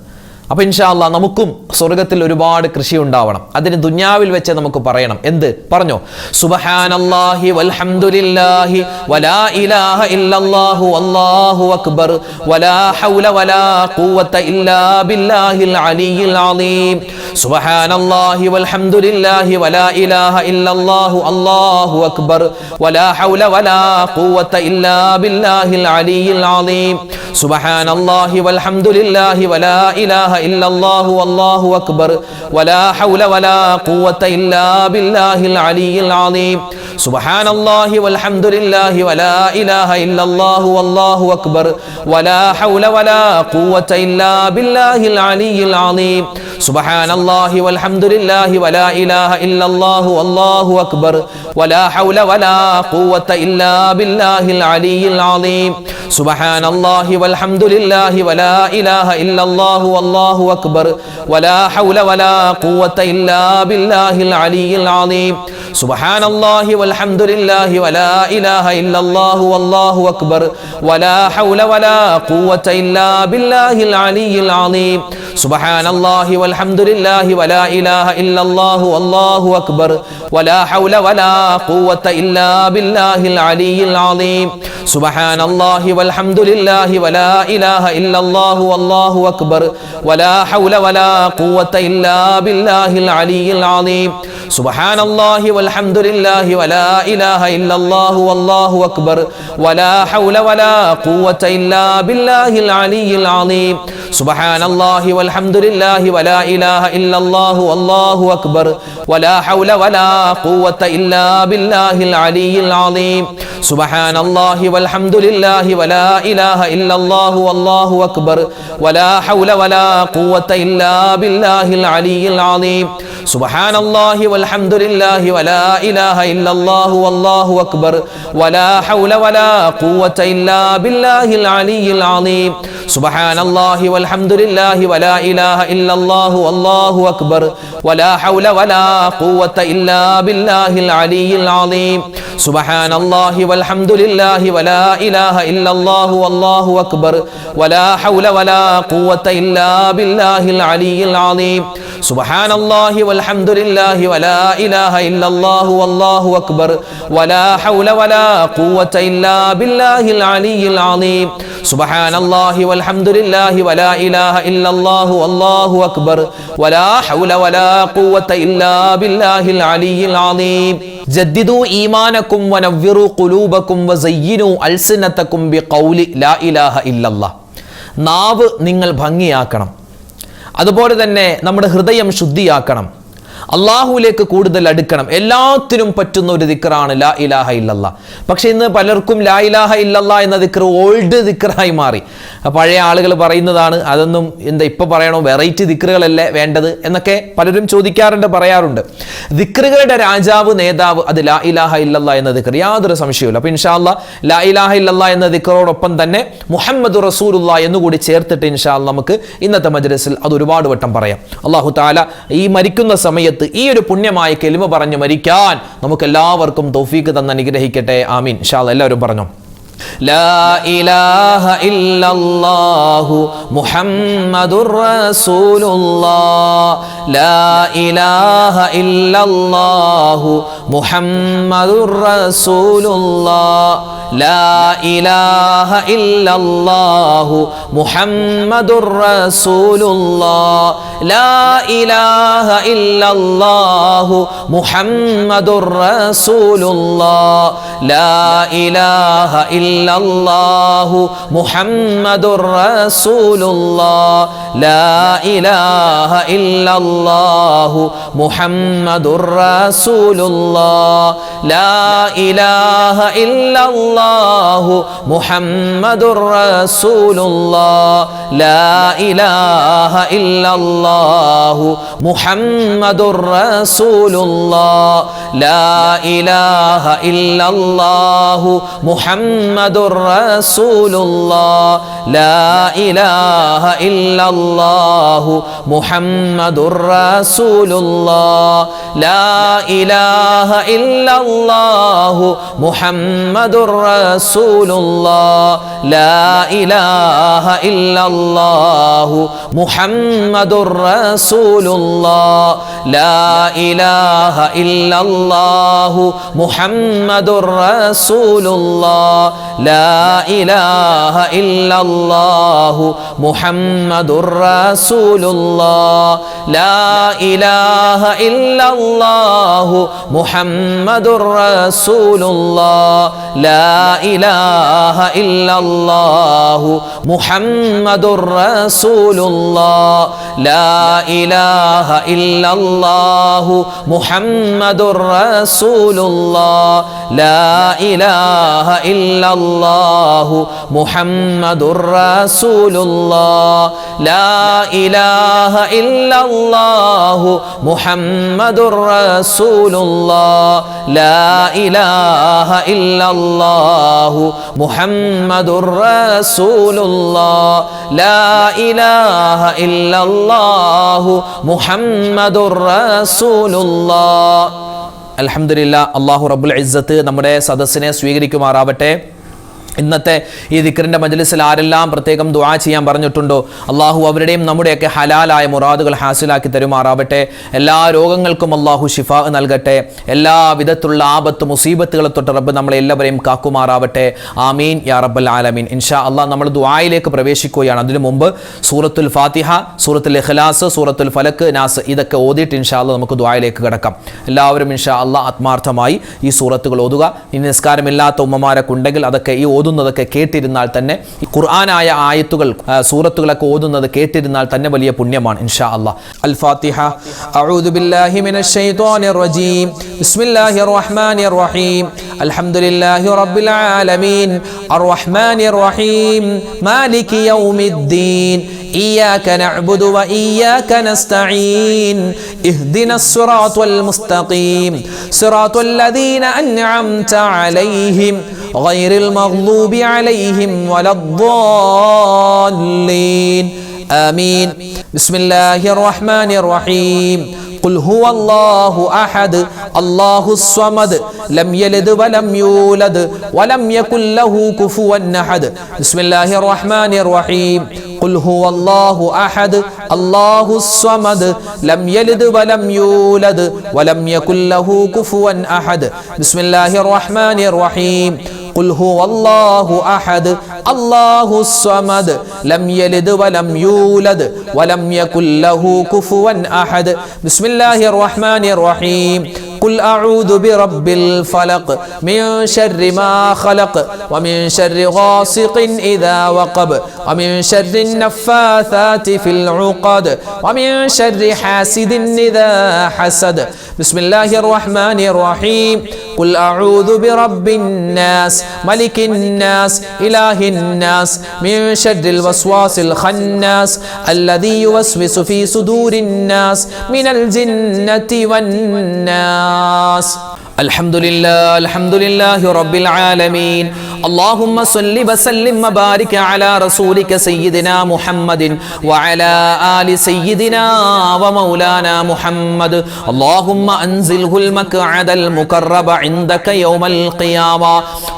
അപ്പോൾ ഇൻഷാ അല്ലാഹ് നമുക്കും സ്വർഗത്തിൽ ഒരുപാട് കൃഷി ഉണ്ടാവണം. അതിന് ദുന്യാവിൽ വെച്ച് നമുക്ക് പറയണം. എന്ത് പറഞ്ഞോ? സുബ്ഹാനല്ലാഹി വൽഹംദുലില്ലാഹി വലാ ഇലാഹ ഇല്ലല്ലാഹു വല്ലാഹു അക്ബർ വലാ ഹൗല വലാ ഖുവത ഇല്ലാ ബില്ലാഹിൽ അലിയിൽ അലീം. സുബ്ഹാനല്ലാഹി വൽഹംദുലില്ലാഹി വലാ ഇലാഹ ഇല്ലല്ലാഹു അല്ലാഹു അക്ബർ വലാ ഹൗല വലാ ഖുവത ഇല്ലാ ബില്ലാഹിൽ അലിയിൽ അലീം. സുബ്ഹാനല്ലാഹി വൽഹംദുലില്ലാഹി വലാ ഇലാഹ ഇല്ലല്ലാഹു വല്ലാഹു അക്ബർ വലാ ഹൗല വലാ ഖുവത ഇല്ലാ ബില്ലാഹിൽ അലിയിൽ അലീം. സുബ്ഹാനല്ലാഹി വൽഹംദുലില്ലാഹി വലാ ഇലാഹ ഇല്ലല്ലാഹു വല്ലാഹു അക്ബർ വലാ ഹൗല വലാ ഖുവത ഇല്ലാ ബില്ലാഹിൽ അലിയിൽ അലീം. സുബ്ഹാനല്ലാഹി വൽഹംദുലില്ലാഹി വലാ ഇലാഹ ഇല്ലല്ലാഹു വല്ലാഹു അക്ബർ വലാ ഹൗല വലാ ഖുവത ഇല്ലാ ബില്ലാഹിൽ അലിയിൽ അലീം. സുബ്ഹാനല്ലാഹി വൽഹംദുലില്ലാഹി വലാ ഇലാഹ ഇല്ലല്ലാഹു വല്ലാഹു അക്ബർ വലാ ഹൗല വലാ ഖുവത ഇല്ലാ ബില്ലാഹിൽ അലിയിൽ അലീം. സുബ്ഹാനല്ലാഹി വൽഹംദുലില്ലാഹി വലാ ഇലാഹ ഇല്ലല്ലാഹു വല്ലാഹു അക്ബർ വലാ ഹൗല വലാ ഖുവത ഇല്ലാ ബില്ലാഹിൽ അലിയിൽ അലീം. സുബ്ഹാനല്ലാഹി വൽഹംദുലില്ലാഹി വലാ ഇലാഹ ഇല്ലല്ലാഹു വല്ലാഹു അക്ബർ വലാ ഹൗല വലാ ഖുവത ഇല്ലാ ബില്ലാഹിൽ അലിയിൽ അലീം. സുബ്ഹാനല്ലാഹി വൽഹംദുലില്ലാഹി വലാ ഇലാഹ ഇല്ലല്ലാഹു വല്ലാഹു അക്ബർ വലാ ഹൗല വലാ ഖുവത ഇല്ലാ ബില്ലാഹിൽ അലിയിൽ അലീം. സുബ്ഹാനല്ലാഹി വൽഹംദുലില്ലാഹി വലാ ഇലാഹ ഇല്ലല്ലാഹു വല്ലാഹു അക്ബർ വലാ ഹൗല വലാ ഖുവത ഇല്ലാ ബില്ലാഹിൽ അലിയിൽ അലീം. സുബ്ഹാനല്ലാഹി വൽഹംദുലില്ലാഹി വലാ ഇലാഹ ഇല്ലല്ലാഹു വല്ലാഹു അക്ബർ വലാ ഹൗല വലാ ഖുവത ഇല്ലാ ബില്ലാഹിൽ അലിയിൽ അലീം. സുബ്ഹാനല്ലാഹി വൽഹംദുലില്ലാഹി വലാ ഇലാഹ ഇല്ലല്ലാഹു വല്ലാഹു അക്ബർ വലാ ഹൗല വലാ ഖുവത ഇല്ലാ ബില്ലാഹിൽ അലിയിൽ അലീം. സുബ്ഹാനല്ലാഹി വൽഹംദുലില്ലാഹി വലാ ഇലാഹ ഇല്ലല്ലാഹു വല്ലാഹു അക്ബർ വലാ ഹൗല വലാ ഖുവത ഇല്ലാ ബില്ലാഹിൽ അലിയിൽ അലീം. സുബ്ഹാനല്ലാഹി വൽഹംദുലില്ലാഹി വലാ ഇലാഹ ഇല്ലല്ലാഹു വല്ലാഹു അക്ബർ വലാ ഹൗല വലാ ഖുവത ഇല്ലാ ബില്ലാഹിൽ അലിയിൽ അലീം. സുബ്ഹാനല്ലാഹി വൽഹംദുലില്ലാഹി വലാ ഇലാഹ ഇല്ലല്ലാഹു വല്ലാഹു അക്ബർ വലാ ഹൗല വലാ ഖുവത ഇല്ലാ ബില്ലാഹിൽ അലിയിൽ അലീം. സുബ്ഹാനല്ലാഹി വൽഹംദുലില്ലാഹി വലാ ഇലാഹ ഇല്ലല്ലാഹു വല്ലാഹു അക്ബർ വലാ ഹൗല വലാ ഖുവത ഇല്ലാ ബില്ലാഹിൽ അലിയിൽ അലീം. സുബ്ഹാനല്ലാഹി വൽഹംദുലില്ലാഹി വലാ ഇലാഹ ഇല്ലല്ലാഹു വല്ലാഹു അക്ബർ വലാ ഹൗല വലാ ഖുവത ഇല്ലാ ബില്ലാഹിൽ അലിയിൽ അലീം. ജദ്ദിദു ഈമാനക്കും വനവ്വിറു ഖുലൂബക്കും വസയ്യിനു അൽസിനതക്കും ബിഖൗലി ലാ ഇലാഹ ഇല്ലല്ലാഹ്. നാവ് നിങ്ങൾ ഭംഗിയാക്കണം, അതുപോലെ തന്നെ നമ്മുടെ ഹൃദയം ശുദ്ധിയാക്കണം, അള്ളാഹുവിലേക്ക് കൂടുതൽ അടുക്കണം. എല്ലാത്തിനും പറ്റുന്ന ഒരു ദിക്റാണ് ലാ ഇലാഹ ഇല്ലല്ലാഹ്. പക്ഷെ ഇന്ന് പലർക്കും ലാ ഇലാഹ ഇല്ലല്ലാഹ് എന്ന ദിക്ർ ഓൾഡ് ദിക്റായി മാറി. പഴയ ആളുകൾ പറയുന്നതാണ്, അതൊന്നും എന്താ ഇപ്പൊ പറയണോ, വെറൈറ്റി ദിക്റുകളല്ലേ വേണ്ടത് എന്നൊക്കെ പലരും ചോദിക്കാറുണ്ട്, പറയാറുണ്ട്. ദിക്റുകളുടെ രാജാവ്, നേതാവ് അത് ലാ ഇലാഹ ഇല്ലല്ലാഹ് എന്ന ദിക്ർ, യാതൊരു സംശയവുമില്ല. അപ്പൊ ഇൻഷാ അല്ലാഹ് ലാ ഇലാഹ ഇല്ലല്ലാഹ് എന്ന ദിക്റോടൊപ്പം തന്നെ മുഹമ്മദ് റസൂലുള്ളാഹ് എന്നുകൂടി ചേർത്തിട്ട് ഇൻഷാ അല്ലാഹ് നമുക്ക് ഇന്നത്തെ മജ്‌ലിസിൽ അത് ഒരുപാട് വട്ടം പറയാം. അല്ലാഹു തആല ഈ മരിക്കുന്ന സമയത്ത് ഈ ഒരു പുണ്യമായ കലിമ പറഞ്ഞു മരിക്കാൻ നമുക്ക് എല്ലാവർക്കും തൗഫീഖ് തന്ന് അനുഗ്രഹിക്കട്ടെ. ആമീൻ. ഇൻഷാ അല്ലാഹ് എല്ലാവരും പറഞ്ഞോ. ലാ ഇലാഹ ഇല്ലല്ലാഹു മുഹമ്മദുർ റസൂലുള്ളാഹ്. ലാ ഇലാഹ ഇല്ലല്ലാഹു മുഹമ്മദുർ റസൂലുള്ളാഹ്. ലാ ഇലാഹ ഇല്ലല്ലാഹു മുഹമ്മദുർ റസൂലുള്ളാഹ്. ലാ ഇലാഹ ഇല്ലല്ലാഹു മുഹമ്മദുർ റസൂലുള്ളാഹ്. ലാ ഇലാഹ ഇല്ലല്ലാഹു മുഹമ്മദുർ റസൂലുള്ളാഹ്. ലാ ഇലാഹ ഇല്ലല്ലാഹു മുഹമ്മദുർ റസൂലുള്ളാഹ്. ലാ ഇലാഹ ഇല്ലല്ലാഹു മുഹമ്മദുർ റസൂലുള്ളാഹ്. ലാ ഇലാഹ ഇല്ലല്ലാഹു മുഹമ്മദുർ റസൂലുള്ളാഹ്. ലാ ഇലാഹ ഇല്ലല്ലാഹു മുഹമ്മദുർ റസൂലുള്ളാഹ്. ലാ ഇലാഹ ഇല്ലല്ലാഹു മുഹമ്മദുർ റസൂലുള്ളാഹ്. ലാ ഇലാഹ ഇല്ലല്ലാഹു മുഹമ്മദുർ റസൂലുള്ളാഹ്. ലാ ഇലാഹ ഇല്ലല്ലാഹു മുഹമ്മദുർ റസൂലുള്ളാഹ്. ലാ ഇലാഹ ഇല്ലല്ലാഹു മുഹമ്മദുർ റസൂലുള്ളാഹ്. ലാ ഇലാഹ ഇല്ലല്ലാഹു മുഹമ്മദുർ റസൂലുള്ളാഹ്. ലാ ഇലാഹ ഇല്ലല്ലാഹു മുഹമ്മദുർ റസൂലുള്ളാഹ്. ലാ ഇലാഹ ഇല്ലല്ലാഹു മുഹമ്മദുർ റസൂലുള്ളാഹ്. ലാ ഇലാഹ ഇല്ലല്ലാഹു മുഹമ്മദുർ റസൂലുള്ളാഹ്. ലാ ഇലാഹ ഇല്ലല്ലാഹു മുഹമ്മദുർ റസൂലുള്ളാഹ്. ലാ ഇലാഹ ഇല്ലല്ലാഹു മുഹമ്മദുർ റസൂലുള്ളാഹ്. ലാ ഇലാഹ ഇല്ലല്ലാഹു മുഹമ്മദുർ റസൂലുള്ളാഹ്. ലാ ഇലാഹ ഇല്ലല്ലാഹു മുഹമ്മദുർ റസൂലുള്ളാഹ്. അൽഹംദുലില്ലാ. അല്ലാഹു റബ്ബുൽ ഇസ്സത്ത് നമ്മുടെ സദസ്സിനെ സ്വീകരിക്കുമാറാവട്ടെ. ഇന്നത്തെ ഈ ദിക്റിൻ്റെ മജ്ലിസിൽ ആരെല്ലാം പ്രത്യേകം ദുആ ചെയ്യാൻ പറഞ്ഞിട്ടുണ്ടോ അള്ളാഹു അവരുടെയും നമ്മുടെയൊക്കെ ഹലാലായ മുറാദുകൾ ഹാസിലാക്കി തരുമാറാവട്ടെ. എല്ലാ രോഗങ്ങൾക്കും അള്ളാഹു ഷിഫാ നൽകട്ടെ. എല്ലാ വിധത്തിലുള്ള ആപത്ത് മുസീബത്തുകളെ തൊട്ട് റബ്ബ് നമ്മളെ എല്ലാവരെയും കാക്കുമാറാവട്ടെ. ആമീൻ യാ റബ്ബൽ ആലമീൻ. ഇൻഷാ അള്ളാഹ് നമ്മൾ ദുആയിലേക്ക് പ്രവേശിക്കുകയാണ്. അതിനു മുമ്പ് സൂറത്തുൽ ഫാത്തിഹ, സൂറത്തുൽ ഇഖ്ലാസ്, സൂറത്തുൽ ഫലക്ക്, നാസ് ഇതൊക്കെ ഓതിയിട്ട് ഇൻഷാ അള്ളാഹ് നമുക്ക് ദുആയിലേക്ക് കിടക്കാം. എല്ലാവരും ഇൻഷാ അള്ളാഹ് ആത്മാർത്ഥമായി ഈ സൂറത്തുകൾ ഓതുക. ഇനി നിസ്കാരമില്ലാത്ത ഉമ്മമാരൊക്കെ ഉണ്ടെങ്കിൽ അതൊക്കെ ഈ ഓതുന്നതൊക്കെ കേട്ടിരുന്നാൽ തന്നെ, ഈ ഖുർആനായ ആയത്തുകൾ സൂറത്തുകളൊക്കെ ഓതുന്നത് കേട്ടിരുന്നാൽ തന്നെ വലിയ പുണ്യമാണ് ഇൻഷാ അല്ലാഹ്. അൽ ഫാത്തിഹ. അഊദു ബില്ലാഹി മിനശ് ശൈത്വാനിർ റജീം. ബിസ്മില്ലാഹിർ റഹ്മാനിർ റഹീം. അൽഹംദുലില്ലാഹി റബ്ബിൽ ആലമീൻ അർറഹ്മാനിർ റഹീം മാലികി യൗമിദ്ദീൻ إياك نعبد وإياك نستعين اهدنا الصراط المستقيم صراط الذين أنعمت عليهم غير المغضوب عليهم ولا الضالين آمين. بسم الله الرحمن الرحيم. قل هو الله أحد الله الصمد لم يلد ولم يولد ولم يكن له كفوا أحد. بسم الله الرحمن الرحيم. قل هو الله أحد الله الصمد لم يلد ولم يولد ولم يكن له كفوا أحد. بسم الله الرحمن الرحيم. قل هو الله أحد الله الصمد لم يلد ولم يولد ولم يكن له كفوا أحد. بسم الله الرحمن الرحيم. قل أعوذ برب الفلق من شر ما خلق ومن شر غاسق إذا وقب ومن شر النفاثات في العقد ومن شر حاسد إذا حسد. بسم الله الرحمن الرحيم. قل أعوذ برب الناس ملك الناس إله الناس من شر الوسواس الخناس الذي يوسوس في صدور الناس من الجنة والناس. الحمد لله رب العالمين. اللهم صل وسلم وبارك على رسولك سيدنا محمد وعلى آل سيدنا ومولانا محمد. اللهم أنزله المقعد المقرب عندك يوم القيامة.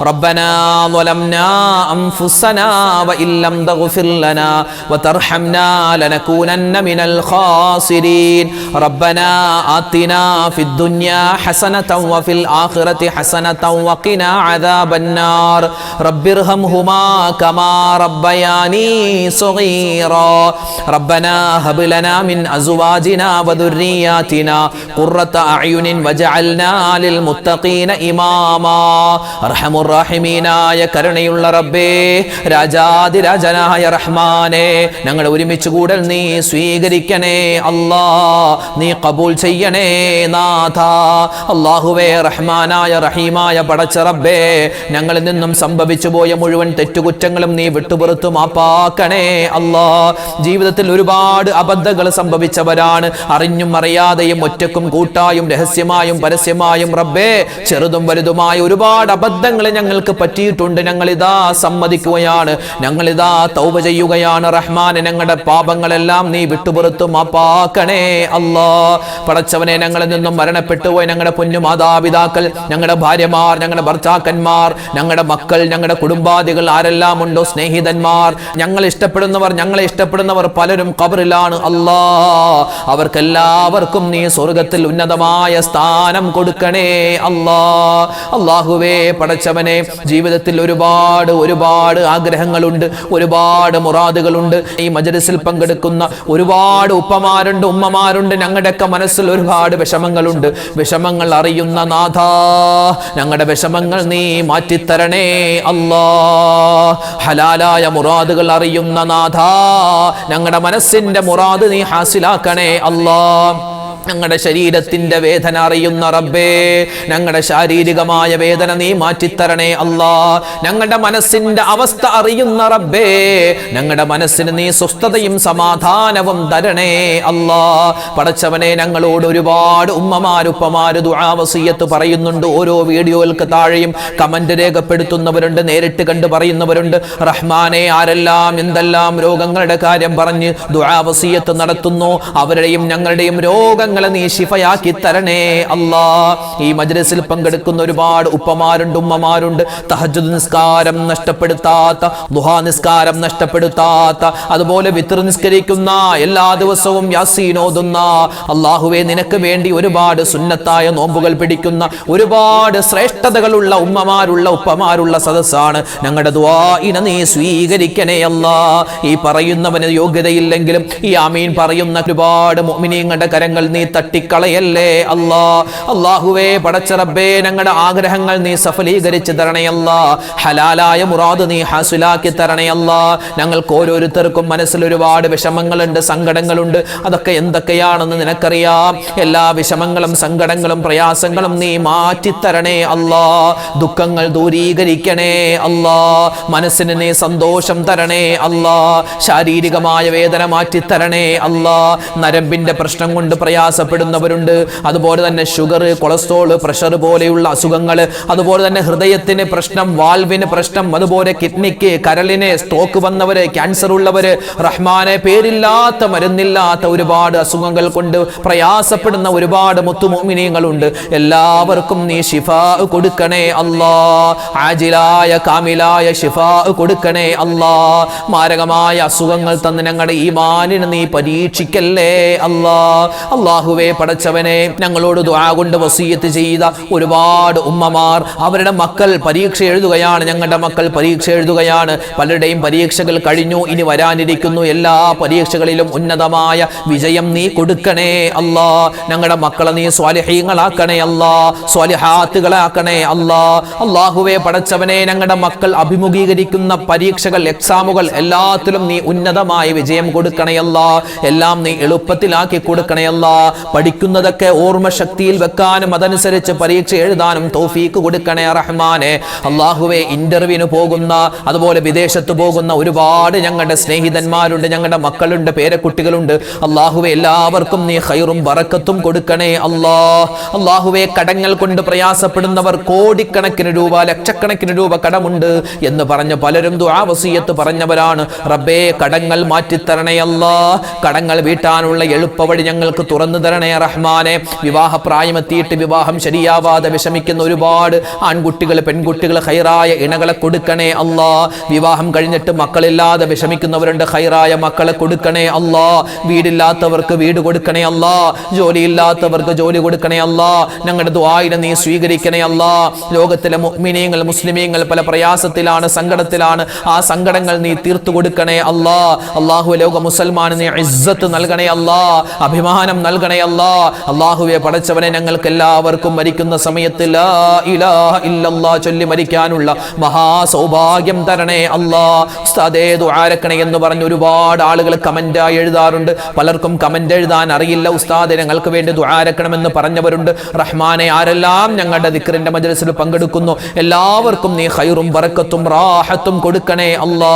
ربنا ظلمنا أنفسنا وإن لم تغفر لنا وترحمنا لنكونن من الخاسرين. ربنا آتنا في الدنيا حسنة وفي الآخرة حسنة وقنا عذاب النار. رب ارحمهما كما ربياني صغيرا. ربنا هب لنا من أزواجنا وذرياتنا قرة أعين وجعلنا للمتقين إماما. أرحم الراحمين ആയ കരുണയുള്ള റബ്ബേ, രാജാതിരാജനായ റഹ്മാനെ, ഞങ്ങൾ ഒരുമിച്ച് കൂടൽ നീ സ്വീകരിക്കണേ അല്ലാ, നീ കബൂൽ ചെയ്യണേ നാഥ. അല്ലാഹുവേ, റഹ്മാനായ റഹീമായ പടച്ച റബ്ബേ, ഞങ്ങളിൽ നിന്നും സംഭവിച്ചു പോയ മുഴുവൻ തെറ്റുകുറ്റങ്ങളും നീ വിട്ടുപുറത്തു മാപ്പാക്കണേ അല്ലാ. ജീവിതത്തിൽ ഒരുപാട് അബദ്ധങ്ങൾ സംഭവിച്ചവരാണ്, അറിഞ്ഞും അറിയാതെയും ഒറ്റക്കും കൂട്ടായും രഹസ്യമായും പരസ്യമായും റബ്ബേ, ചെറുതും വലുതുമായ ഒരുപാട് അബദ്ധങ്ങൾ ഞങ്ങൾക്ക് പറ്റിയിട്ടുണ്ട്. ഞങ്ങളിതാ സമ്മതിക്കുകയാണ്, ഞങ്ങളിതാ തൗബ ചെയ്യുകയാണ് റഹ്മാനെ. ഞങ്ങളുടെ പാപങ്ങളെല്ലാം നീ വിട്ടുപുറത്തു മാപ്പാക്കണേ അല്ലാ. പടച്ചവനെ, ഞങ്ങളിൽ നിന്നും മരണപ്പെട്ടുപോയ ഞങ്ങളുടെ പൊന്നു മാതാപിതാക്കൾ, ഞങ്ങളുടെ ഭാര്യമാർ, ഞങ്ങളുടെ ഭർത്താക്കന്മാർ, ഞങ്ങളുടെ മക്കൾ, ഞങ്ങളുടെ കുടുംബാദികൾ ആരെല്ലാം ഉണ്ടോ, സ്നേഹിതന്മാർ, ഞങ്ങളെ ഇഷ്ടപ്പെടുന്നവർ പലരും ഖബറിലാണ് അല്ലാ. അവർക്കെല്ലാവർക്കും നീ സ്വർഗത്തിൽ ഉന്നതമായ സ്ഥാനം കൊടുക്കണേ അല്ലാ. അല്ലാഹുവേ, പടച്ചവനെ, ജീവിതത്തിൽ ഒരുപാട് ആഗ്രഹങ്ങളുണ്ട്, ഒരുപാട് മുറാദുകളുണ്ട്. ഈ മജ്‌ലിസിൽ പങ്കെടുക്കുന്ന ഒരുപാട് ഉപ്പമാരുണ്ട്, ഉമ്മമാരുണ്ട്. ഞങ്ങളുടെയൊക്കെ മനസ്സിൽ ഒരുപാട് വിഷമങ്ങളുണ്ട്. വിഷമങ്ങൾ അറിയുന്ന നാഥ, ഞങ്ങളുടെ വിഷമങ്ങൾ നീ മാറ്റിത്തരണേ അല്ലാ. ഹലാലായ മുറാദുകൾ അറിയുന്ന നാഥ, ഞങ്ങളുടെ മനസ്സിന്റെ മുറാദ് നീ ഹാസിലാക്കണേ അല്ലാ. ഞങ്ങളുടെ ശരീരത്തിന്റെ വേദന അറിയുന്ന റബ്ബേ, ഞങ്ങളുടെ ശാരീരികമായ വേദന നീ മാറ്റിത്തരണേ അല്ലാ. ഞങ്ങളുടെ മനസ്സിന്റെ അവസ്ഥ അറിയുന്ന റബ്ബേ, ഞങ്ങളുടെ മനസ്സിന് നീ സ്വസ്ഥതയും സമാധാനവും തരണേ അല്ലാ. പടച്ചവനെ, ഞങ്ങളോട് ഒരുപാട് ഉമ്മമാരുപ്പമാര് ദുആ വസിയത്ത് പറയുന്നുണ്ട്. ഓരോ വീഡിയോകൾക്ക് താഴെയും കമന്റ് രേഖപ്പെടുത്തുന്നവരുണ്ട്, നേരിട്ട് കണ്ടു പറയുന്നവരുണ്ട്. റഹ്മാനെ, ആരെല്ലാം എന്തെല്ലാം രോഗങ്ങളുടെ കാര്യം പറഞ്ഞ് ദുആ വസിയത്ത് നടത്തുന്നു, അവരുടെയും ഞങ്ങളുടെയും രോഗങ്ങൾ രോഗങ്ങളെ നീ ശിഫയാക്കി തരണേ അല്ലാ. ഈ മജ്ലിസിൽ പങ്കെടുക്കുന്ന ഒരുപാട് ഉപ്പമാരുണ്ട്, ഉമ്മമാരുണ്ട്. തഹജ്ജുദ് നിസ്കാരം നഷ്ടപ്പെടുത്താത്ത, ദുഹാ നിസ്കാരം നഷ്ടപ്പെടുത്താത്ത, അതുപോലെ വിത്ർ നിസ്കരിക്കുന്ന, എല്ലാ ദിവസവും യാസീൻ ഓതുന്ന, അല്ലാഹുവേ നിനക്ക് വേണ്ടി ഒരുപാട് സുന്നത്തായ നോമ്പുകൾ പിടിക്കുന്ന ഒരുപാട് ശ്രേഷ്ഠതകളുള്ള ഉമ്മമാരുള്ള ഉപ്പമാരുള്ള സദസ്സാണ്. ഞങ്ങളുടെ ദുആഇനെ നീ സ്വീകരിക്കണേ അല്ലാ. ഈ പറയുന്നവന് യോഗ്യതയില്ലെങ്കിലും ഈ ആമീൻ പറയുന്ന ഒരുപാട് മുഅ്മിനീങ്ങളുടെ കരങ്ങൾ നീ തട്ടിക്കളയല്ലേ അല്ലാ. അല്ലാഹുവേ പടച്ച റബ്ബേ, ഞങ്ങളുടെ ആഗ്രഹങ്ങൾ നീ സഫലീകരിച്ച് തരണേ അല്ലാ. ഹലാലായ മുറാദ് നീ ഹാസിലാക്കി തരണേ അല്ലാ. ഞങ്ങൾക്ക് ഓരോരുത്തർക്കും മനസ്സിൽ ഒരുപാട് വിഷമങ്ങളുണ്ട്, സങ്കടങ്ങളുണ്ട്. അതൊക്കെ എന്തൊക്കെയാണെന്ന് നിനക്കറിയാം. എല്ലാ വിഷമങ്ങളും സങ്കടങ്ങളും പ്രയാസങ്ങളും നീ മാറ്റിത്തരണേ അല്ലാ. ദുഃഖങ്ങൾ ദൂരീകരിക്കണേ അല്ലാ. മനസ്സിന് നീ സന്തോഷം തരണേ അല്ലാ. ശാരീരികമായ വേദന മാറ്റിത്തരണേ അല്ലാ. നരമ്പിന്റെ പ്രശ്നം കൊണ്ട് പ്രയാസപ്പെടുന്നവരുണ്ട്. അതുപോലെ തന്നെ ഷുഗർ, കൊളസ്ട്രോൾ, പ്രഷർ പോലെയുള്ള അസുഖങ്ങൾ, അതുപോലെ തന്നെ ഹൃദയത്തിന് പ്രശ്നം, വാൽവിന് പ്രശ്നം, അതുപോലെ കിഡ്നിക്ക്, കരളിന് സ്ട്രോക്ക് വന്നവര്, ക്യാൻസർ ഉള്ളവര്, റഹ്മാനെ പേരില്ലാത്ത മരുന്നില്ലാത്ത ഒരുപാട് അസുഖങ്ങൾ കൊണ്ട് പ്രയാസപ്പെടുന്ന ഒരുപാട് മുത്തുമുഅ്മിനീങ്ങളുണ്ട്. എല്ലാവർക്കും നീ ശിഫാ കൊടുക്കണേ അല്ലാ. ആജിലായ കാമിലായ ശിഫാ കൊടുക്കണേ അല്ലാ. മാരകമായ അസുഖങ്ങൾ തന്ന് ഞങ്ങളുടെ ഈമാനിനെ നീ പരീക്ഷിക്കല്ലേ അല്ലാ. അല്ലാഹുവേ പടച്ചവനെ, ഞങ്ങളോട് ദുആ കൊണ്ട് വസിയത്ത് ചെയ്ത ഒരുപാട് ഉമ്മമാർ, അവരുടെ മക്കൾ പരീക്ഷ എഴുതുകയാണ്. ഞങ്ങളുടെ മക്കൾ പരീക്ഷ എഴുതുകയാണ്. പലരുടെയും പരീക്ഷകൾ കഴിഞ്ഞു, ഇനി വരാനിരിക്കുന്നു. എല്ലാ പരീക്ഷകളിലും ഉന്നതമായ വിജയം നീ കൊടുക്കണേ അല്ലാ. ഞങ്ങളുടെ മക്കളെ നീ സ്വാലിഹീങ്ങളാക്കണേ അല്ലാ, സ്വാലിഹാത്തുകളാക്കണേ അല്ലാ. അല്ലാഹുവേ പടച്ചവനെ, ഞങ്ങളുടെ മക്കൾ അഭിമുഖീകരിക്കുന്ന പരീക്ഷകൾ, എക്സാമുകൾ എല്ലാത്തിലും നീ ഉന്നതമായ വിജയം കൊടുക്കണേ അല്ലാ. എല്ലാം നീ എളുപ്പത്തിലാക്കി കൊടുക്കണേ അല്ലാ. പഠിക്കുന്നതൊക്കെ ഓർമ്മശക്തിയിൽ വെക്കാനും അതനുസരിച്ച് പരീക്ഷ എഴുതാനും തൗഫീക്ക് കൊടുക്കണേ റഹ്മാനെ. അല്ലാഹുവേ, ഇന്റർവ്യൂവിന് പോകുന്ന, അതുപോലെ വിദേശത്ത് പോകുന്ന ഒരുപാട് ഞങ്ങളുടെ സ്നേഹിതന്മാരുണ്ട്, ഞങ്ങളുടെ മക്കളുണ്ട്, പേരക്കുട്ടികളുണ്ട്. അല്ലാഹുവേ, എല്ലാവർക്കും നീ ഖൈറും ബറക്കത്തും കൊടുക്കണേ അല്ലാ. അല്ലാഹുവേ, കടങ്ങൾ കൊണ്ട് പ്രയാസപ്പെടുന്നവർ, കോടിക്കണക്കിന് രൂപ, ലക്ഷക്കണക്കിന് രൂപ കടമുണ്ട് എന്ന് പറഞ്ഞ് പലരും ദുആ വസിയത്ത് പറഞ്ഞവരാണ്. റബ്ബേ, കടങ്ങൾ മാറ്റിത്തരണേ അല്ലാ. കടങ്ങൾ വീട്ടാനുള്ള എളുപ്പവഴി ഞങ്ങൾക്ക് തുറന്നു തരണേ റഹ്മാനെ. വിവാഹപ്രായമെത്തിയിട്ട് വിവാഹം ശരിയാവാതെ വിഷമിക്കുന്ന ഒരുപാട് ആൺകുട്ടികൾ, പെൺകുട്ടികൾ, ഖൈറായ ഇണകളെ കൊടുക്കണേ അല്ലാ. വിവാഹം കഴിഞ്ഞിട്ട് മക്കളില്ലാതെ വിഷമിക്കുന്നവരുണ്ട്, ഖൈറായ മക്കളെ കൊടുക്കണേ അല്ലാ. വീടില്ലാത്തവർക്ക് വീട് കൊടുക്കണേ അല്ലാ. ജോലിയില്ലാത്തവർക്ക് ജോലി കൊടുക്കണേ അല്ലാ. ഞങ്ങളുടെ ദുആഇനെ നീ സ്വീകരിക്കണേ അല്ലാ. ലോകത്തിലെ മുഅ്മിനീങ്ങൾ, മുസ്ലിമീങ്ങൾ പല പ്രയാസത്തിലാണ്, സങ്കടത്തിലാണ്. ആ സങ്കടങ്ങൾ നീ തീർത്തു കൊടുക്കണേ അല്ലാ. അല്ലാഹു ലോക മുസൽമാന് നീ ഇസ്സത്ത് നൽകണേ അല്ലാ, അഭിമാനം നൽകണേ അല്ലാ. അല്ലാഹുവേ പടച്ചവനെ, ഞങ്ങൾക്ക് എല്ലാവർക്കും മരിക്കുന്ന സമയത്ത് ലാ ഇലാഹ ഇല്ലല്ലാഹ് ചൊല്ലി മരിക്കാനുള്ള മഹാ സൗഭാഗ്യം തരണേ അല്ലാ. ഉസ്താദേ ദുആരക്കണേ എന്ന് പറഞ്ഞ് ഒരുപാട് ആളുകൾ കമന്റായി എഴുതാറുണ്ട്. പലർക്കും കമന്റ് എഴുതാൻ അറിയില്ല. ഉസ്താദേ ഞങ്ങൾക്ക് വേണ്ടി ദുആരക്കണമെന്ന് പറഞ്ഞവരുണ്ട്. റഹ്മാനെ, ആരെല്ലാം ഞങ്ങളുടെ ദിക്റിന്റെ മജ്ലിസിൽ പങ്കെടുക്കുന്നു എല്ലാവർക്കും നീ ഖൈറും ബറക്കത്തും റാഹത്തും കൊടുക്കണേ അല്ലാ.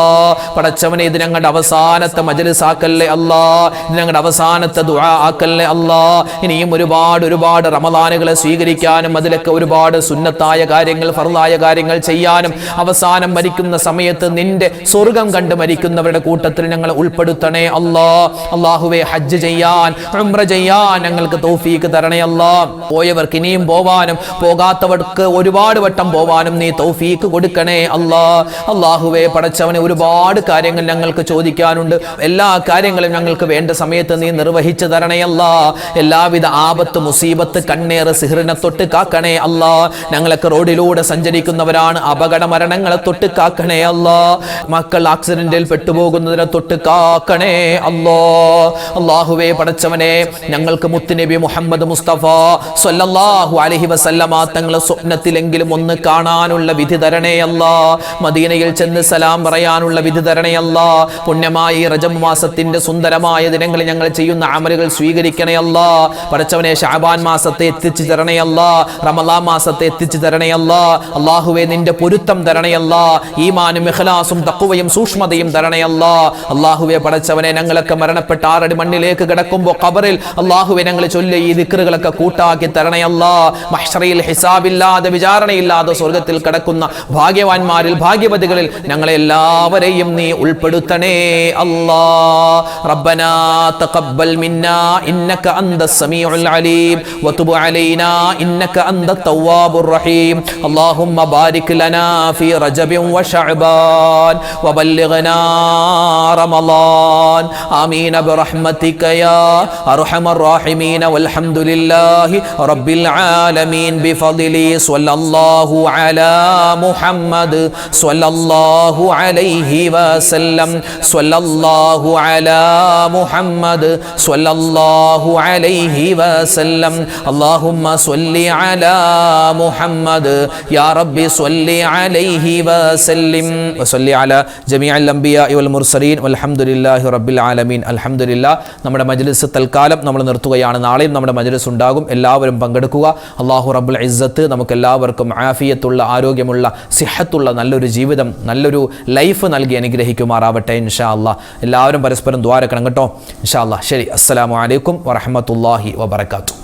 പടച്ചവനെ, ഇത് ഞങ്ങളുടെ അവസാനത്തെ മജ്ലിസ് ആക്കല്ലേ അല്ലാ. ഇത് ഞങ്ങളുടെ അവസാനത്തെ ദുആ ആക്കല്ലേ അല്ലാ. ഇനിയും ഒരുപാട് റമദാനുകളെ സ്വീകരിക്കാനും അതിലൊക്കെ ഒരുപാട് സുന്നത്തായ കാര്യങ്ങൾ, ഫർളായ കാര്യങ്ങൾ ചെയ്യാനും അവസാനം മരിക്കുന്ന സമയത്ത് നിന്റെ സ്വർഗം കണ്ട് മരിക്കുന്നവരുടെ കൂട്ടത്തിൽ ഞങ്ങൾ ഉൾപ്പെടുത്തണേ അല്ലാ. അല്ലാഹുവേ, ഹജ്ജ് ചെയ്യാൻ, ഉംറ ചെയ്യാൻ ഞങ്ങൾക്ക് തൗഫീക്ക് തരണേ അല്ലാ. പോയവർക്ക് ഇനിയും പോവാനും പോകാത്തവർക്ക് ഒരുപാട് വട്ടം പോവാനും നീ തൗഫീക്ക് കൊടുക്കണേ അല്ലാ. അല്ലാഹുവേ പടച്ചവനെ, ഒരുപാട് കാര്യങ്ങൾ ഞങ്ങൾക്ക് ചോദിക്കാനുണ്ട്. എല്ലാ കാര്യങ്ങളും ഞങ്ങൾക്ക് വേണ്ട സമയത്ത് നീ നിർവഹിച്ചു തരണേ അല്ലാ. എല്ലാവിധ ആപത്ത്, മുസീബത്ത്, കണ്ണേറ്, സിഹ്റിനെ തൊട്ട് കാക്കണേ അല്ലാ. ഞങ്ങളൊക്കെ റോഡിലൂടെ സഞ്ചരിക്കുന്നവരാണ്, അപകട മരണങ്ങളെ തൊട്ട് കാക്കണേ അല്ലാ. മക്കൾ ആക്സിഡന്റിൽ പെട്ടുപോകുന്നതിനെ തൊട്ട് കാക്കണേ അല്ലാ. അല്ലാഹുവേ പടച്ചവനെ, ഞങ്ങൾക്ക് മുത്തുനബി മുഹമ്മദ് മുസ്തഫ സ്വല്ലല്ലാഹു അലൈഹി വസല്ലമ തങ്ങളെ സ്വപ്നത്തിലെങ്കിലും ഒന്ന് കാണാനുള്ള വിധി തരണേ അല്ലാ. മദീനയിൽ ചെന്ന് സലാം പറയാനുള്ള വിധി തരണേ അല്ലാ. പുണ്യമായി റജബ് മാസത്തിന്റെ സുന്ദരമായ ദിനങ്ങളിൽ ഞങ്ങൾ ചെയ്യുന്ന അമലുകൾ സ്വീകരിക്കണേ അല്ലാ. പടച്ചവനെ, ശഅബാൻ മാസത്തെ എത്തിച്ചു തരണേ അല്ലാ. റമളാൻ മാസത്തെ എത്തിച്ചു തരണേ അല്ലാ. അല്ലാഹുവേ, നിന്റെ പൊരുത്തം തരണേ അല്ലാ. ഈമാനും ഇഖ്ലാസും തഖ്വയും സൂക്ഷ്മതയും തരണേ അല്ലാ. അല്ലാഹുവേ പടച്ചവനെ, ഞങ്ങളൊക്കെ മരണപ്പെട്ട 6 അടി മണ്ണിലേക്ക് കിടക്കുമ്പോൾ ഖബറിൽ അല്ലാഹുവേ ഞങ്ങൾ ചൊല്ലിയ ഈ ദിക്റുകളൊക്കെ കൂട്ടാക്കി തരണേ അല്ലാ. മഹ്ശറിൽ ഹിസാബില്ലാതെ, വിചാരണയില്ലാതെ സ്വർഗ്ഗത്തിൽ കിടക്കുന്ന ഭാഗ്യവാന്മാരിൽ, ഭാഗ്യവതികളിൽ ഞങ്ങളെ എല്ലാവരെയും നീ ഉൾപ്പെടുത്തണേ അല്ലാ. റബ്ബനാ തഖബ്ബൽ മിന്നാ ഇന്നക إنك أنت السميع العليم وتب علينا إنك أنت التواب الرحيم اللهم بارك لنا في رجب وشعبان وبلغنا رمضان آمين برحمتك يا أرحم الراحمين والحمد لله رب العالمين بفضله صلى الله على محمد صلى الله عليه وسلم صلى الله على محمد صلى الله عليه وسلم اللهم صل على محمد يا رب صل عليه وسلم وصل على جميع الأنبياء والمرسلين والحمد لله رب العالمين الحمد لله നമ്മുടെ മജ്ലിസ് തൽക്കാലം നമ്മൾ നിർത്തുകയാണ്. നാളെയും നമ്മുടെ മജ്ലിസ് ഉണ്ടാകും. എല്ലാവരും പങ്കെടുക്കുക. അല്ലാഹു റബ്ബുൽ ഇസ്സത്ത് നമുക്ക് എല്ലാവർക്കും ആഫിയത്തുള്ള, ആരോഗ്യമുള്ള, സിഹത്തുള്ള നല്ലൊരു ജീവിതം, നല്ലൊരു ലൈഫ് നൽകി അനുഗ്രഹിക്കുമാറാവട്ടെ ഇൻഷാ അല്ലാഹ്. എല്ലാവരും പരസ്പരം ദുആ ചെയ്യണം കേട്ടോ ഇൻഷാ അല്ലാഹ്. ശരി, അസ്സലാമു അലൈക്കും വറഹ്മത്തുള്ളാഹി വബറകാതുഹു.